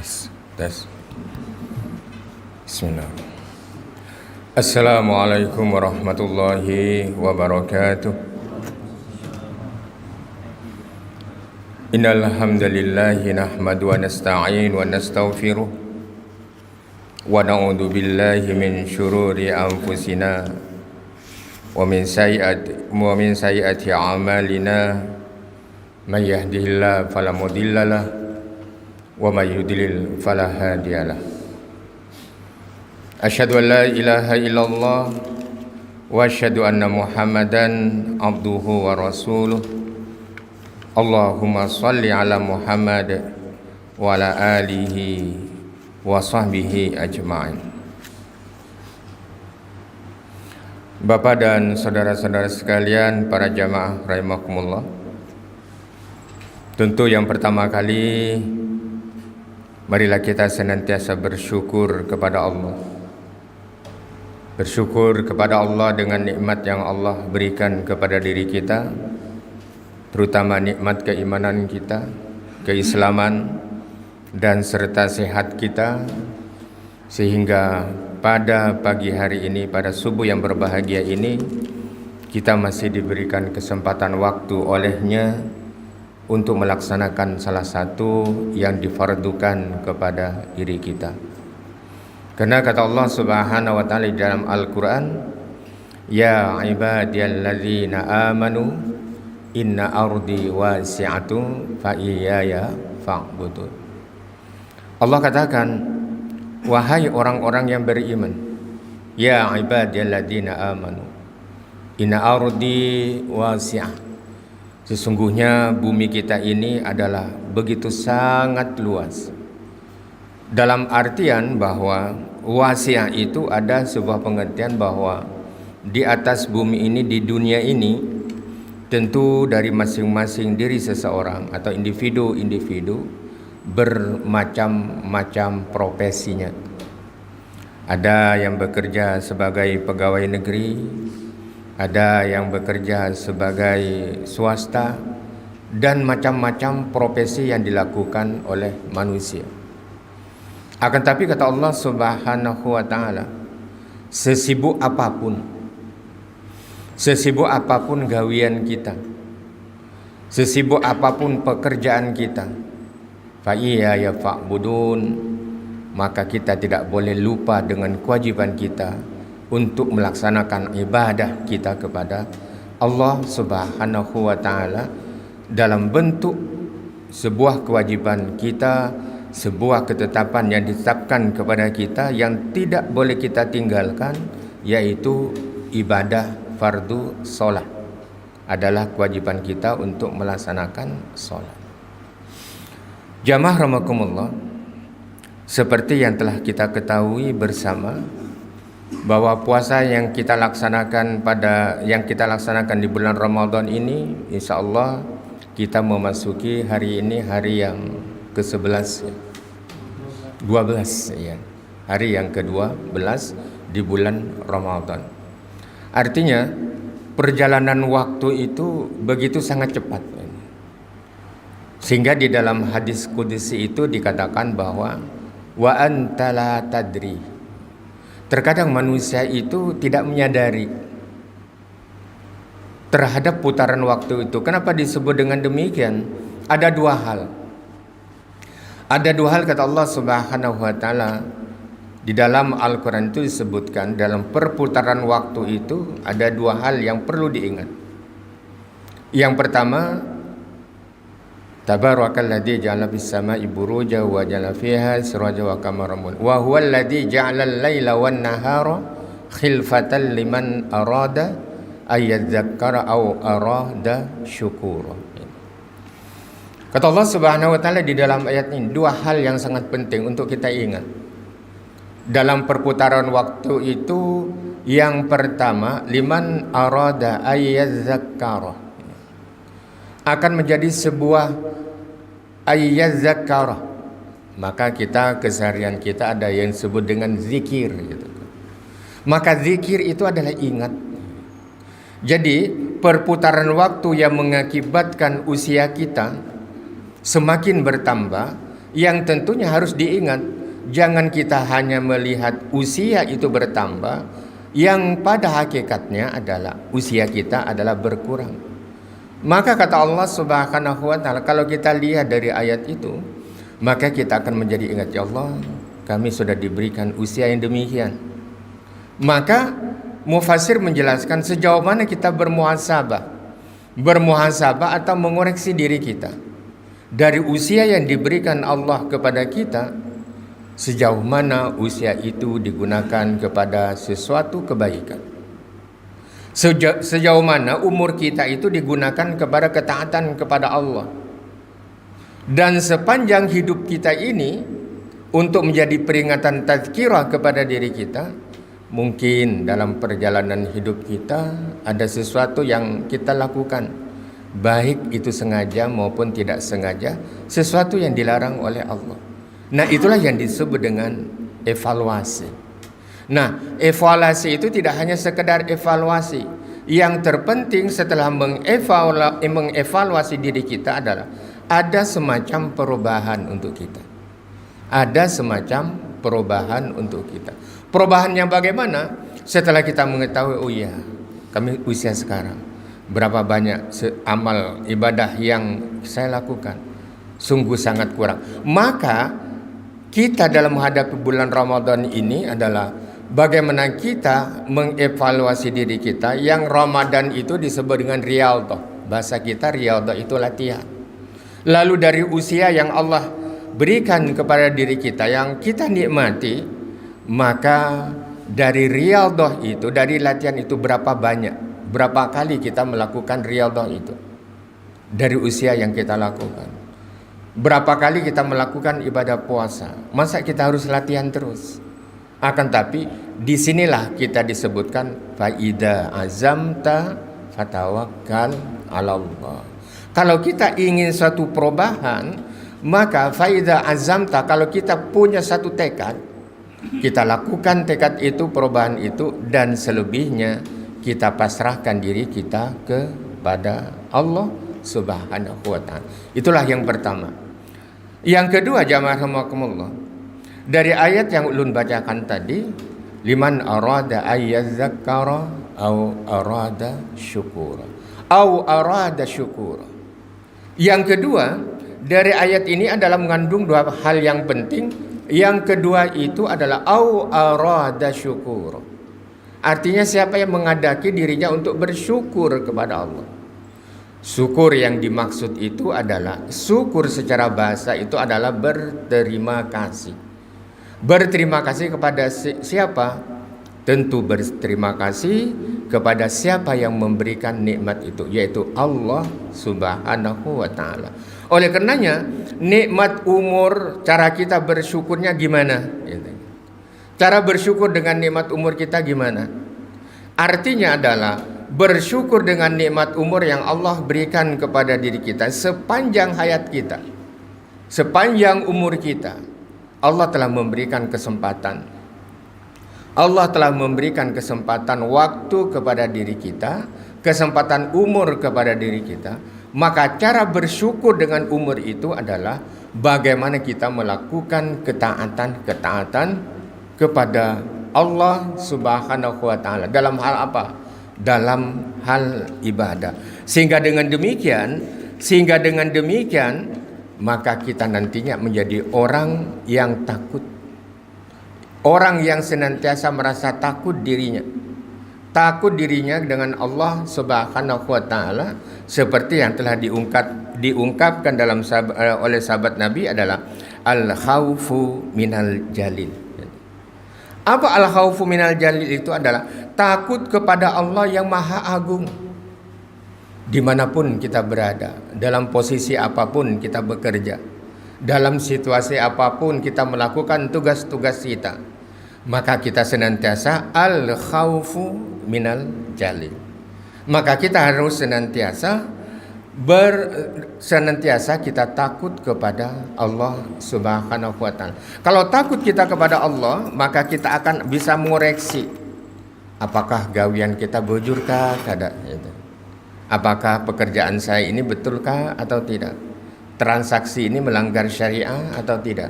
Tes. Bismillah. Assalamualaikum warahmatullahi wabarakatuh. Innal hamdalillahi nahmadu wa nasta'in wa nastaghfiruh wa na'udzu billahi min syururi anfusina wa min sayyiati a'malina may yahdihillahu fala mudhillalah wa may yudlil fala hadiyalah. Asyhadu an la ilaha illallah wa asyhadu anna Muhammadan abduhu wa rasuluh. Allahumma shalli ala Muhammad wa ala alihi wa sahbihi ajma'in. Bapak dan saudara-saudara sekalian, para jamaah rahimakumullah. Tentu yang pertama kali, marilah kita senantiasa bersyukur kepada Allah. Bersyukur kepada Allah dengan nikmat yang Allah berikan kepada diri kita, terutama nikmat keimanan kita, keislaman, dan serta sehat kita, sehingga pada pagi hari ini, pada subuh yang berbahagia ini, kita masih diberikan kesempatan waktu olehnya untuk melaksanakan salah satu yang difardukan kepada diri kita. Karena kata Allah Subhanahu wa taala di dalam Al-Qur'an, ya ibadiyalladzina amanu inna ardi wasi'atun fa iyaya fa'budun. Allah katakan, wahai orang-orang yang beriman, ya ibadiyalladzina amanu inna ardi wasi'ah. Sesungguhnya bumi kita ini adalah begitu sangat luas. Dalam artian bahwa wasi'ah itu ada sebuah pengertian bahwa di atas bumi ini, di dunia ini, tentu dari masing-masing diri seseorang atau individu-individu bermacam-macam profesinya. Ada yang bekerja sebagai pegawai negeri, ada yang bekerja sebagai swasta, dan macam-macam profesi yang dilakukan oleh manusia. Akan tapi kata Allah Subhanahu wa taala, sesibuk apapun gawian kita, sesibuk apapun pekerjaan kita, fa iyaya fa'budun, maka kita tidak boleh lupa dengan kewajiban kita untuk melaksanakan ibadah kita kepada Allah Subhanahu wa taala dalam bentuk sebuah kewajiban kita, sebuah ketetapan yang ditetapkan kepada kita yang tidak boleh kita tinggalkan, yaitu ibadah fardu sholat. Adalah kewajiban kita untuk melaksanakan sholat. Jamaah rahimakumullah, seperti yang telah kita ketahui bersama, bahwa puasa yang kita laksanakan di bulan Ramadan ini, insya Allah kita memasuki hari ini hari yang ke-11, 12 ya, hari yang ke-12 di bulan Ramadan. Artinya perjalanan waktu itu begitu sangat cepat, sehingga di dalam hadis qudsi itu dikatakan bahwa wa anta la tadri. Terkadang manusia itu tidak menyadari terhadap putaran waktu itu. Kenapa disebut dengan demikian? Ada dua hal. Ada dua hal kata Allah Subhanahu wa taala di dalam Al-Qur'an itu disebutkan, dalam perputaran waktu itu ada dua hal yang perlu diingat. Yang pertama, tabarakalladzi ja'ala fis sama'i buruja wa ja'ala fiha siraja wa qamaran wa huwal ladzi ja'ala al-laila wan nahara khilfatan liman arada ayyadzakkara aw arada syukura. Kata Allah Subhanahu wa taala di dalam ayat ini dua hal yang sangat penting untuk kita ingat. Dalam perputaran waktu itu, yang pertama, liman arada ayyadzakkara, akan menjadi sebuah ayyadzakkara. Maka kita, keseharian kita ada yang disebut dengan zikir gitu. Maka zikir itu adalah ingat. Jadi perputaran waktu yang mengakibatkan usia kita semakin bertambah yang tentunya harus diingat. Jangan kita hanya melihat usia itu bertambah, yang pada hakikatnya adalah usia kita adalah berkurang. Maka kata Allah Subhanahu wa taala, kalau kita lihat dari ayat itu, maka kita akan menjadi ingat, ya Allah, kami sudah diberikan usia yang demikian. Maka mufassir menjelaskan sejauh mana kita bermuhasabah atau mengoreksi diri kita dari usia yang diberikan Allah kepada kita, sejauh mana usia itu digunakan kepada sesuatu kebaikan, sejauh mana umur kita itu digunakan kepada ketaatan kepada Allah. Dan sepanjang hidup kita ini untuk menjadi peringatan tazkirah kepada diri kita, mungkin dalam perjalanan hidup kita ada sesuatu yang kita lakukan, baik itu sengaja maupun tidak sengaja, sesuatu yang dilarang oleh Allah. Nah, itulah yang disebut dengan evaluasi. Nah, evaluasi itu tidak hanya sekedar evaluasi. Yang terpenting setelah mengevaluasi diri kita adalah ada semacam perubahan untuk kita. Ada semacam perubahan untuk kita. Perubahan yang bagaimana? Setelah kita mengetahui, oh iya, kami usia sekarang, berapa banyak amal ibadah yang saya lakukan, sungguh sangat kurang. Maka kita dalam menghadapi bulan Ramadan ini adalah bagaimana kita mengevaluasi diri kita. Yang Ramadan itu disebut dengan riyadhah. Bahasa kita riyadhah itu latihan. Lalu dari usia yang Allah berikan kepada diri kita, yang kita nikmati, maka dari riyadhah itu, dari latihan itu berapa banyak, berapa kali kita melakukan riyadhah itu dari usia yang kita lakukan. Berapa kali kita melakukan ibadah puasa? Masa kita harus latihan terus? Akan tapi disinilah kita disebutkan faida azamta fatawakkal 'ala Allah. Kalau kita ingin suatu perubahan, maka faida azamta, kalau kita punya satu tekad, kita lakukan tekad itu, perubahan itu, dan selebihnya kita pasrahkan diri kita kepada Allah Subhanahu wa ta'ala. Itulah yang pertama. Yang kedua, jamaah rahimakumullah, dari ayat yang ulun bacakan tadi, liman arada ayyazzakara au arada syukura au arada syukura. Yang kedua, dari ayat ini adalah mengandung dua hal yang penting. Yang kedua itu adalah au arada syukur. Artinya siapa yang mengadaki dirinya untuk bersyukur kepada Allah. Syukur yang dimaksud itu adalah, syukur secara bahasa itu adalah berterima kasih. Berterima kasih kepada siapa? Tentu berterima kasih kepada siapa yang memberikan nikmat itu, yaitu Allah Subhanahu wa ta'ala. Oleh karenanya, nikmat umur, cara kita bersyukurnya gimana? Cara bersyukur dengan nikmat umur kita gimana? Artinya adalah bersyukur dengan nikmat umur yang Allah berikan kepada diri kita sepanjang hayat kita, sepanjang umur kita. Allah telah memberikan kesempatan. Allah telah memberikan kesempatan waktu kepada diri kita, kesempatan umur kepada diri kita. Maka cara bersyukur dengan umur itu adalah bagaimana kita melakukan ketaatan kepada Allah Subhanahu wa ta'ala. Dalam hal apa? Dalam hal ibadah. Sehingga dengan demikian maka kita nantinya menjadi orang yang takut. Orang yang senantiasa merasa takut dirinya. Takut dirinya dengan Allah Subhanahu wa ta'ala, seperti yang telah diungkapkan dalam oleh sahabat Nabi adalah al-khaufu minal jalil. Apa al-khaufu minal jalil itu? Adalah takut kepada Allah yang maha agung. Dimanapun kita berada, dalam posisi apapun kita bekerja, dalam situasi apapun kita melakukan tugas-tugas kita, maka kita senantiasa al-khaufu minal jalil. Maka kita harus senantiasa kita takut kepada Allah Subhanahu wa ta'ala. Kalau takut kita kepada Allah, maka kita akan bisa mengoreksi apakah gawian kita bujurkah, apakah pekerjaan saya ini betulkah atau tidak. transaksi ini melanggar syariah atau tidak?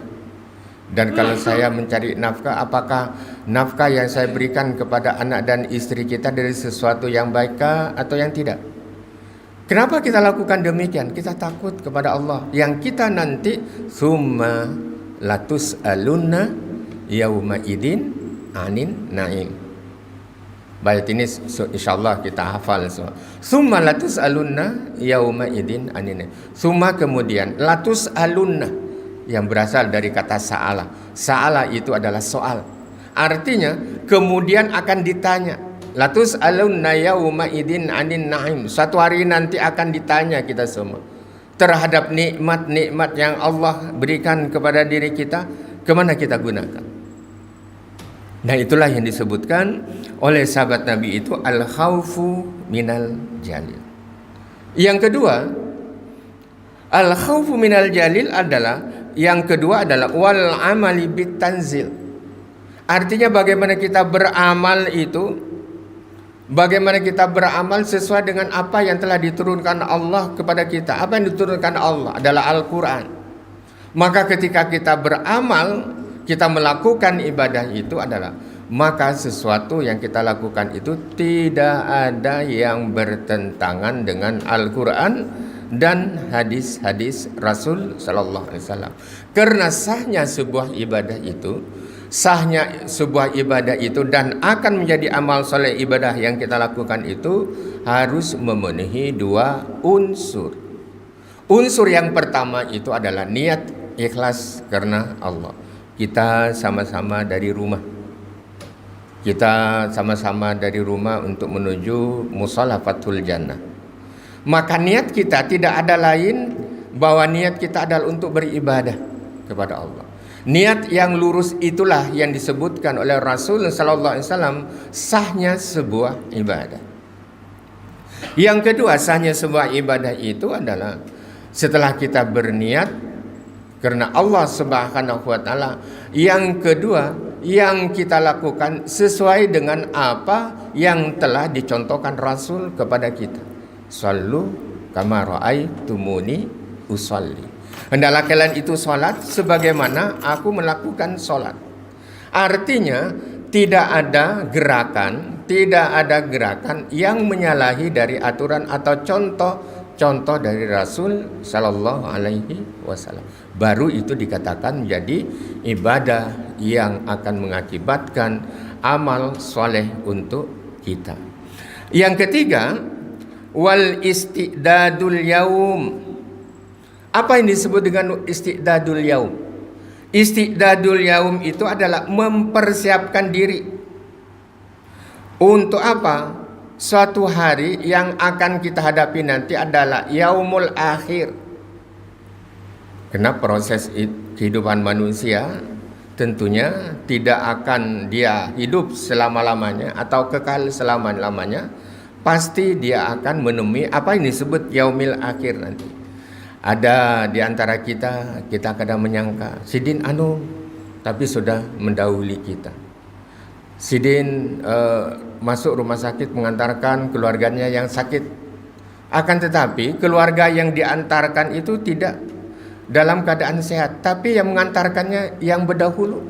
Dan kalau saya mencari nafkah, apakah nafkah yang saya berikan kepada anak dan istri kita dari sesuatu yang baikkah atau yang tidak? Kenapa kita lakukan demikian? Kita takut kepada Allah yang kita nanti summa latus alunna yauma idin anin naim. Bait ini insyaallah kita hafal semua. Summa latus alunna yauma idin anin. Summa kemudian latus alunna yang berasal dari kata sa'ala. Sa'ala itu adalah soal. Artinya kemudian akan ditanya. Latus alunna yauma idin anin naim. Suatu hari nanti akan ditanya kita semua terhadap nikmat-nikmat yang Allah berikan kepada diri kita, kemana kita gunakan. Nah, itulah yang disebutkan oleh sahabat Nabi itu al-khaufu minal jalil. Yang kedua, al-khaufu minal jalil adalah wal amali bit tanzil. Artinya bagaimana kita beramal itu, bagaimana kita beramal sesuai dengan apa yang telah diturunkan Allah kepada kita. Apa yang diturunkan Allah adalah Al-Quran. Maka ketika kita beramal, kita melakukan ibadah itu adalah, maka sesuatu yang kita lakukan itu tidak ada yang bertentangan dengan Al-Quran dan hadis-hadis Rasul Sallallahu Alaihi Wasallam. Karena sahnya sebuah ibadah itu dan akan menjadi amal soleh ibadah yang kita lakukan itu harus memenuhi dua unsur. Unsur yang pertama itu adalah niat ikhlas karena Allah. Kita sama-sama dari rumah untuk menuju mushola Fathul Jannah. Maka niat kita tidak ada lain bahwa niat kita adalah untuk beribadah kepada Allah. Niat yang lurus itulah yang disebutkan oleh Rasul sallallahu alaihi wasallam sahnya sebuah ibadah. Yang kedua, sahnya sebuah ibadah itu adalah setelah kita berniat karena Allah Subhanahu wa taala. Yang kedua, yang kita lakukan sesuai dengan apa yang telah dicontohkan Rasul kepada kita. Sallu kama ra'aitumuni usolli. Hendaklah kalian itu salat sebagaimana aku melakukan salat. Artinya tidak ada gerakan yang menyalahi dari aturan atau contoh dari Rasul sallallahu alaihi wasallam. Baru itu dikatakan menjadi ibadah yang akan mengakibatkan amal soleh untuk kita. Yang ketiga, wal istidadul yaum. Apa yang disebut dengan istidadul yaum? Istidadul yaum itu adalah mempersiapkan diri. Untuk apa? Suatu hari yang akan kita hadapi nanti adalah yaumul akhir. Karena proses kehidupan manusia tentunya tidak akan dia hidup selama-lamanya atau kekal selama-lamanya. Pasti dia akan menemui apa yang disebut yaumil akhir nanti. Ada di antara kita kadang menyangka Sidin tapi sudah mendahului kita. Sidin masuk rumah sakit mengantarkan keluarganya yang sakit. Akan tetapi keluarga yang diantarkan itu tidak dalam keadaan sehat, tapi yang mengantarkannya yang berdahulu.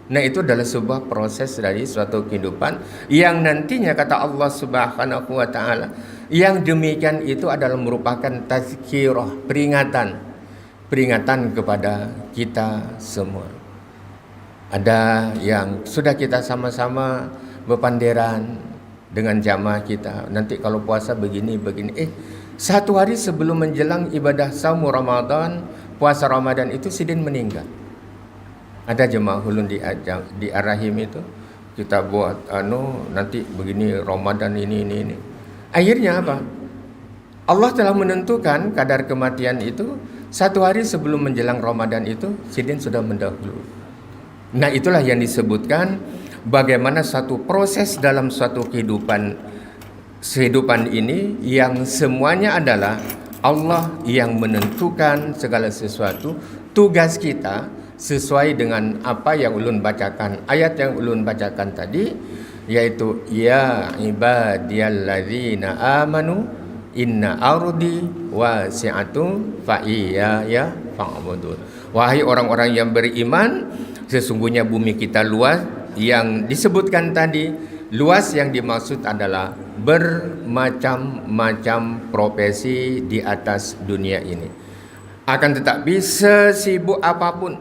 Nah, itu adalah sebuah proses dari suatu kehidupan yang nantinya kata Allah Subhanahu wa taala, yang demikian itu adalah merupakan tazkirah, peringatan kepada kita semua. Ada yang sudah kita sama-sama berpanderan dengan jamaah kita. Nanti kalau puasa begini. Satu hari sebelum menjelang ibadah saum Ramadan, puasa Ramadan itu Sidin meninggal. Ada jemaah ulun di Ar-Rahim itu, kita buat nanti begini Ramadan ini. Akhirnya apa? Allah telah menentukan kadar kematian itu satu hari sebelum menjelang Ramadan itu Sidin sudah mendahului. Nah, itulah yang disebutkan bagaimana satu proses dalam suatu kehidupan ini yang semuanya adalah Allah yang menentukan segala sesuatu. Tugas kita sesuai dengan apa yang ulun bacakan, ayat yang ulun bacakan tadi, yaitu ya ibadiyalladzina amanu Inna ardi wasi'atun fa iyaya fa'budun. Wahai orang-orang yang beriman, sesungguhnya bumi kita luas. Yang disebutkan tadi, luas yang dimaksud adalah bermacam-macam profesi di atas dunia ini. Akan tetapi sesibuk apapun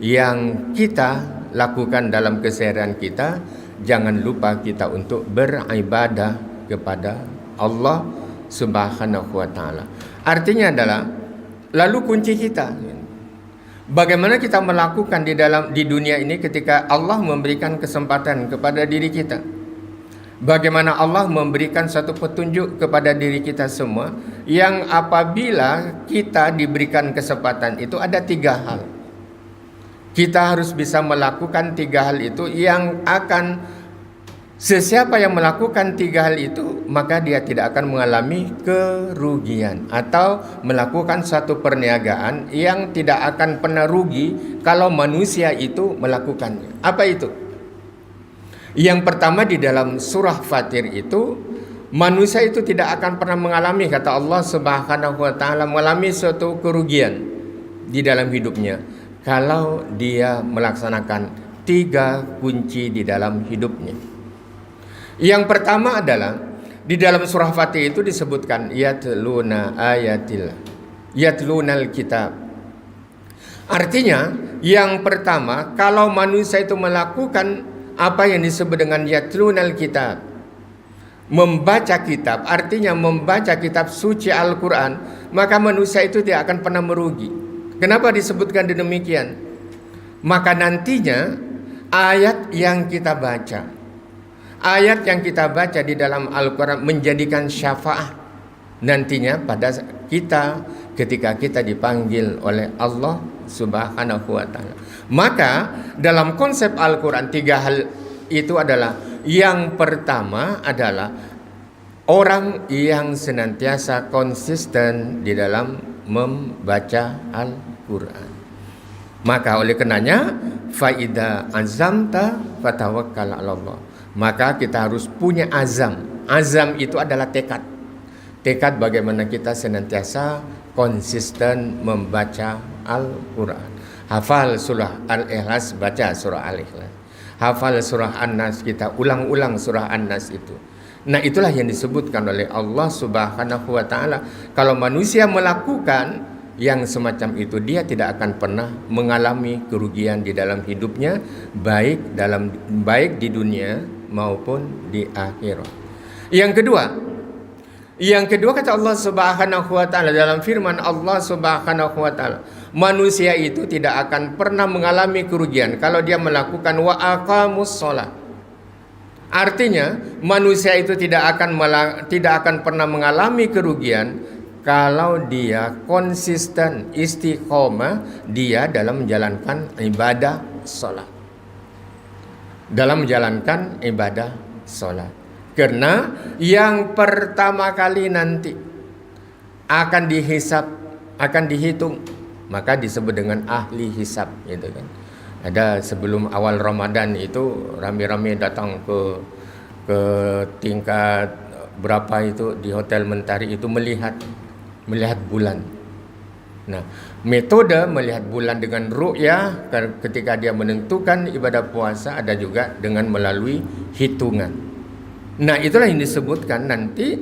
yang kita lakukan dalam keseharian kita, jangan lupa kita untuk beribadah kepada Allah Subhanahu wa taala. Artinya adalah lalu kunci kita, bagaimana kita melakukan di dunia ini ketika Allah memberikan kesempatan kepada diri kita. Bagaimana Allah memberikan satu petunjuk kepada diri kita semua, yang apabila kita diberikan kesempatan itu ada 3 hal. Kita harus bisa melakukan 3 hal itu, yang akan sesiapa yang melakukan 3 hal itu, maka dia tidak akan mengalami kerugian atau melakukan satu perniagaan yang tidak akan pernah rugi kalau manusia itu melakukannya. Apa itu? Yang pertama, di dalam surah Fatir itu, manusia itu tidak akan pernah mengalami, kata Allah Subhanahu wa taala, mengalami suatu kerugian di dalam hidupnya kalau dia melaksanakan 3 kunci di dalam hidupnya. Yang pertama adalah di dalam surah Fatir itu disebutkan yatluna ayatillah, yatlunal kitab. Artinya yang pertama, kalau manusia itu melakukan apa yang disebut dengan yatlunal kitab, membaca kitab, artinya membaca kitab suci Al-Quran, maka manusia itu tidak akan pernah merugi. Kenapa disebutkan demikian? Maka nantinya ayat yang kita baca di dalam Al-Quran menjadikan syafaat nantinya pada kita ketika kita dipanggil oleh Allah Subhanahu wa taala. Maka dalam konsep Al-Quran 3 hal itu adalah, yang pertama adalah orang yang senantiasa konsisten di dalam membaca Al-Quran. Maka oleh karenanya faida azamta fatawakkal 'ala Allah. Maka kita harus punya azam. Azam itu adalah tekad. Tekad bagaimana kita senantiasa konsisten membaca Al-Quran. Hafal surah Al-Ikhlas, baca surah Al-Ikhlas. Hafal surah An-Nas, kita ulang-ulang surah An-Nas itu. Nah, itulah yang disebutkan oleh Allah Subhanahu wa taala. Kalau manusia melakukan yang semacam itu, dia tidak akan pernah mengalami kerugian di dalam hidupnya, baik di dunia maupun di akhirat. Yang kedua kata Allah Subhanahu wa taala dalam firman Allah Subhanahu wa taala, manusia itu tidak akan pernah mengalami kerugian kalau dia melakukan wa aqamus shalah. Artinya manusia itu tidak akan pernah mengalami kerugian kalau dia konsisten istiqomah dia dalam menjalankan ibadah salat. Karena yang pertama kali nanti akan dihitung, maka disebut dengan ahli hisab, gitu kan. Ada sebelum awal Ramadan itu rame-rame datang ke tingkat berapa itu di Hotel Mentari itu melihat bulan. Nah, metode melihat bulan dengan ru'yah ketika dia menentukan ibadah puasa, ada juga dengan melalui hitungan. Nah, itulah yang disebutkan nanti.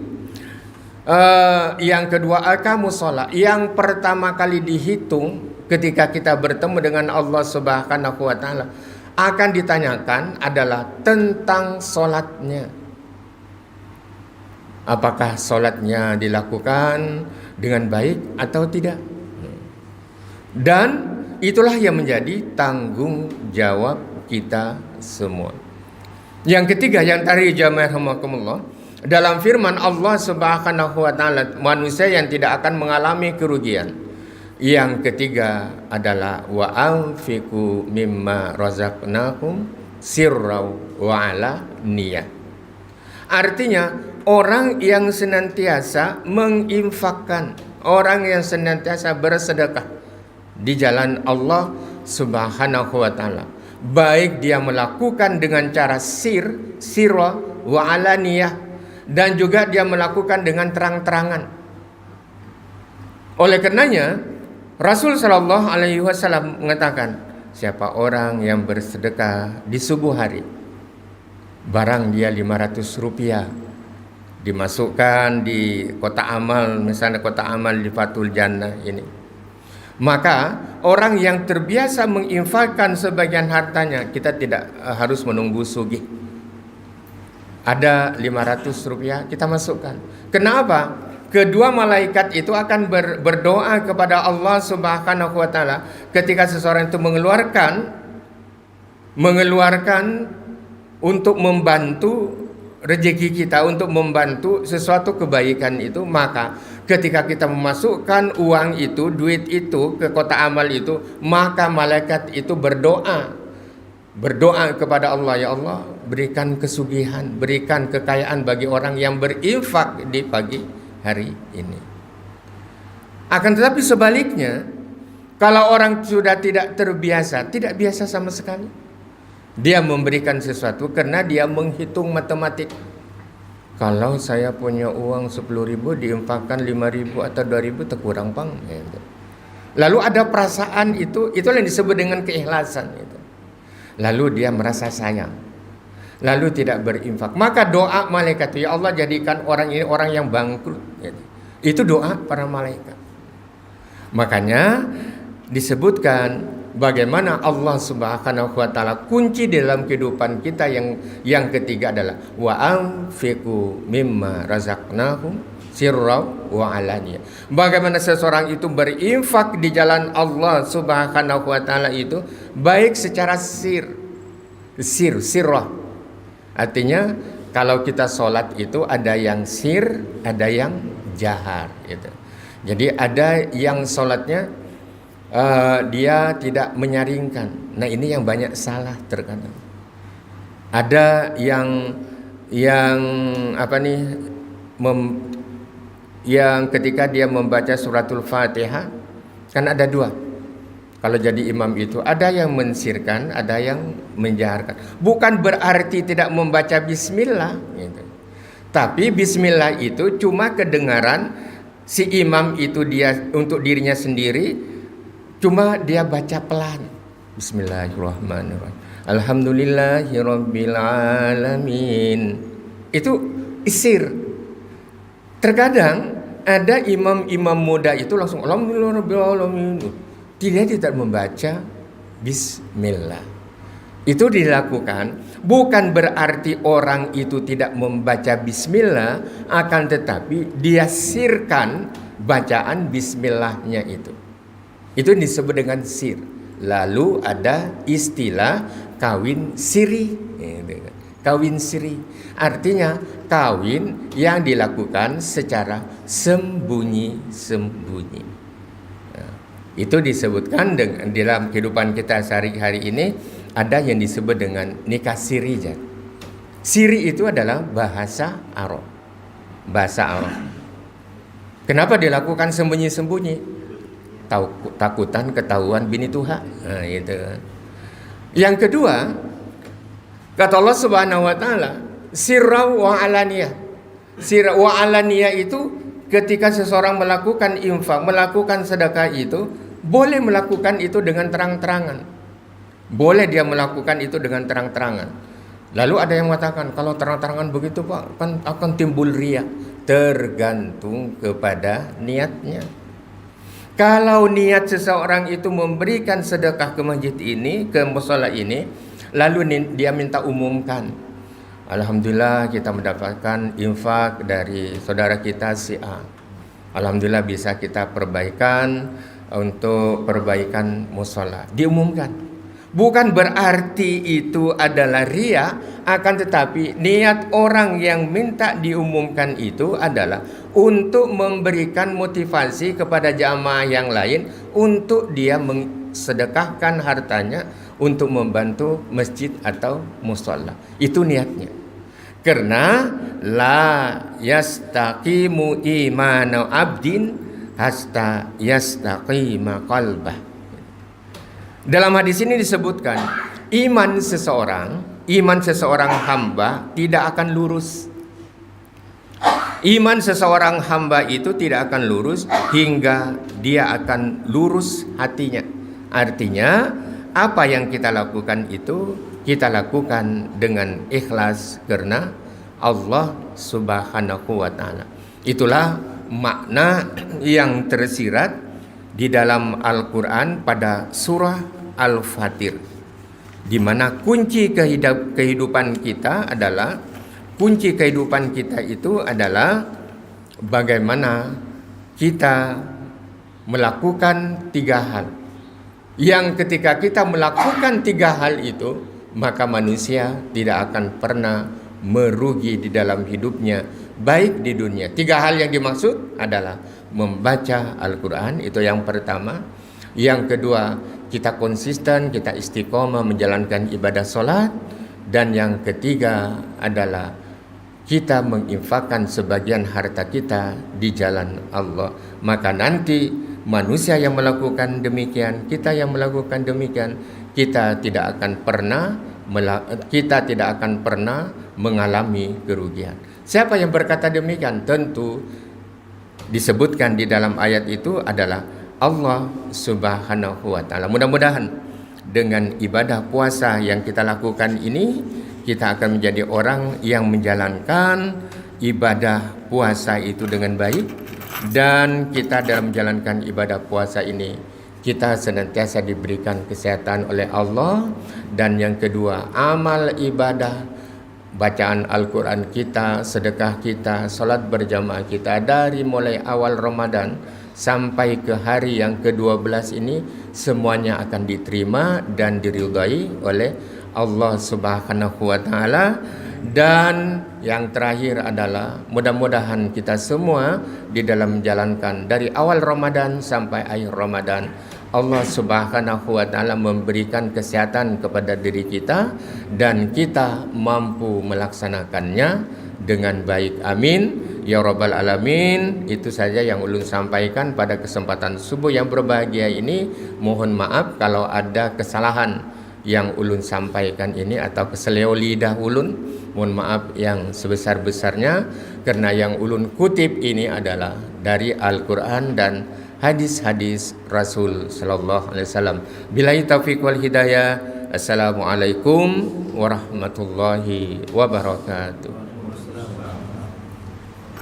Yang kedua, aqamus shalah. Yang pertama kali dihitung ketika kita bertemu dengan Allah Subhanahu wa taala akan ditanyakan adalah tentang salatnya. Apakah salatnya dilakukan dengan baik atau tidak? Dan itulah yang menjadi tanggung jawab kita semua. Yang ketiga, yang tadi jamaah rahimakumullah, dalam firman Allah Subhanahu wa taala, manusia yang tidak akan mengalami kerugian. Yang ketiga adalah wa anfiqu mimma razaqnakum sirran wa alaniyah. Artinya orang yang senantiasa menginfakkan, orang yang senantiasa bersedekah di jalan Allah Subhanahu wa taala, baik dia melakukan dengan cara sirra wa alaniyah, dan juga dia melakukan dengan terang-terangan. Oleh karenanya Rasul Shallallahu Alaihi Wasallam mengatakan, siapa orang yang bersedekah di subuh hari, barang dia 500 rupiah, dimasukkan di kotak amal, misalnya kotak amal di Fathul Jannah ini, maka orang yang terbiasa menginfakkan sebagian hartanya, kita tidak harus menunggu sugih. Ada 500 rupiah, kita masukkan. Kenapa? Kedua malaikat itu akan berdoa kepada Allah Subhanahu wa taala ketika seseorang itu mengeluarkan untuk membantu rezeki kita, untuk membantu sesuatu kebaikan itu, maka ketika kita memasukkan uang itu, duit itu ke kotak amal itu, maka malaikat itu berdoa kepada Allah, ya Allah, berikan kesugihan, berikan kekayaan bagi orang yang berinfak di pagi hari ini. Akan tetapi sebaliknya, kalau orang sudah tidak terbiasa, tidak biasa sama sekali, dia memberikan sesuatu karena dia menghitung matematik. Kalau saya punya uang 10.000, diinfakkan 5.000 atau 2.000, terkurang bang. Lalu ada perasaan itulah yang disebut dengan keikhlasan. Lalu dia merasa sayang, lalu tidak berinfak. Maka doa malaikat, ya Allah, jadikan orang ini orang yang bangkrut. Itu doa para malaikat. Makanya disebutkan bagaimana Allah Subhanahu wa taala kunci dalam kehidupan kita yang ketiga adalah wa anfiqu mimma razaqnahum sirra wa alaniya. Bagaimana seseorang itu berinfak di jalan Allah Subhanahu wa taala itu baik secara sirrah. Artinya kalau kita sholat itu ada yang sir, ada yang jahar gitu. Jadi ada yang sholatnya dia tidak menyaringkan. Nah, ini yang banyak salah terkadang. Ada yang yang ketika dia membaca suratul Fatihah, kan ada dua. Kalau jadi imam itu ada yang mensirkan, ada yang menjaharkan. Bukan berarti tidak membaca bismillah gitu. Tapi bismillah itu cuma kedengaran si imam itu dia untuk dirinya sendiri, cuma dia baca pelan. Bismillahirrahmanirrahim. Alhamdulillahirabbil alamin. Itu isir. Terkadang ada imam-imam muda itu langsung alhamdulillahirabbil alamin. Dia tidak membaca bismillah. Itu dilakukan bukan berarti orang itu tidak membaca bismillah, akan tetapi dia sirkan bacaan bismillahnya itu. Itu disebut dengan sir. Lalu ada istilah kawin siri. Kawin siri artinya kawin yang dilakukan secara sembunyi-sembunyi. Itu disebutkan dalam kehidupan kita sehari-hari ini, ada yang disebut dengan nikah siri. Siri itu adalah bahasa Arab. Kenapa dilakukan sembunyi-sembunyi? Takutan ketahuan bini Tuhan. Nah, gitu. Yang kedua, kata Allah Subhanahu wa taala, sirra wa alaniyah. Sirra wa alaniyah itu ketika seseorang melakukan infak, melakukan sedekah itu, boleh melakukan itu dengan terang-terangan. Boleh dia melakukan itu dengan terang-terangan. Lalu ada yang mengatakan, kalau terang-terangan begitu Pak, kan akan timbul riya. Tergantung kepada niatnya. Kalau niat seseorang itu memberikan sedekah ke masjid ini, ke mushola ini, lalu dia minta umumkan, alhamdulillah kita mendapatkan infak dari saudara kita si A. Alhamdulillah bisa kita perbaikan untuk perbaikan mushola. Diumumkan. Bukan berarti itu adalah riya, akan tetapi niat orang yang minta diumumkan itu adalah untuk memberikan motivasi kepada jamaah yang lain untuk dia sedekahkan hartanya untuk membantu masjid atau mushola. Itu niatnya. Karena la yastaqimu imanu abdin hasta yastaqima qalbah. Dalam hadis ini disebutkan iman seseorang hamba tidak akan lurus Iman seseorang hamba itu tidak akan lurus hingga dia akan lurus hatinya. Artinya apa yang kita lakukan itu kita lakukan dengan ikhlas karena Allah Subhanahu wa taala. Itulah makna yang tersirat di dalam Al-Qur'an pada surah Al-Fatir, di mana kunci kehidupan kita adalah bagaimana kita melakukan 3 hal. Yang ketika kita melakukan 3 hal itu, maka manusia tidak akan pernah merugi di dalam hidupnya, baik di dunia. 3 hal yang dimaksud adalah membaca Al-Quran, itu yang pertama. Yang kedua, kita konsisten, kita istiqomah menjalankan ibadah sholat. Dan yang ketiga adalah kita menginfakkan sebagian harta kita di jalan Allah. Maka nanti manusia yang melakukan demikian, kita yang melakukan demikian, kita tidak akan pernah mengalami kerugian. Siapa yang berkata demikian? Tentu disebutkan di dalam ayat itu adalah Allah Subhanahu wa taala. Mudah-mudahan dengan ibadah puasa yang kita lakukan ini, kita akan menjadi orang yang menjalankan ibadah puasa itu dengan baik. Dan kita dalam menjalankan ibadah puasa ini, kita senantiasa diberikan kesehatan oleh Allah. Dan yang kedua, amal ibadah, bacaan Al-Quran kita, sedekah kita, salat berjamaah kita dari mulai awal Ramadan sampai ke hari yang ke-12 ini, semuanya akan diterima dan diridai oleh Allah Subhanahu wa taala. Dan yang terakhir adalah mudah-mudahan kita semua di dalam menjalankan dari awal Ramadan sampai akhir Ramadan, Allah Subhanahu wa taala memberikan kesehatan kepada diri kita dan kita mampu melaksanakannya dengan baik. Amin ya rabbal alamin. Itu saja yang ulun sampaikan pada kesempatan subuh yang berbahagia ini. Mohon maaf kalau ada kesalahan yang ulun sampaikan ini atau keseleo lidah ulun. Mohon maaf yang sebesar-besarnya, karena yang ulun kutip ini adalah dari Al-Quran dan hadis-hadis Rasul sallallahu alaihi wasallam. Billahi taufiq wal hidayah. Assalamualaikum warahmatullahi wabarakatuh.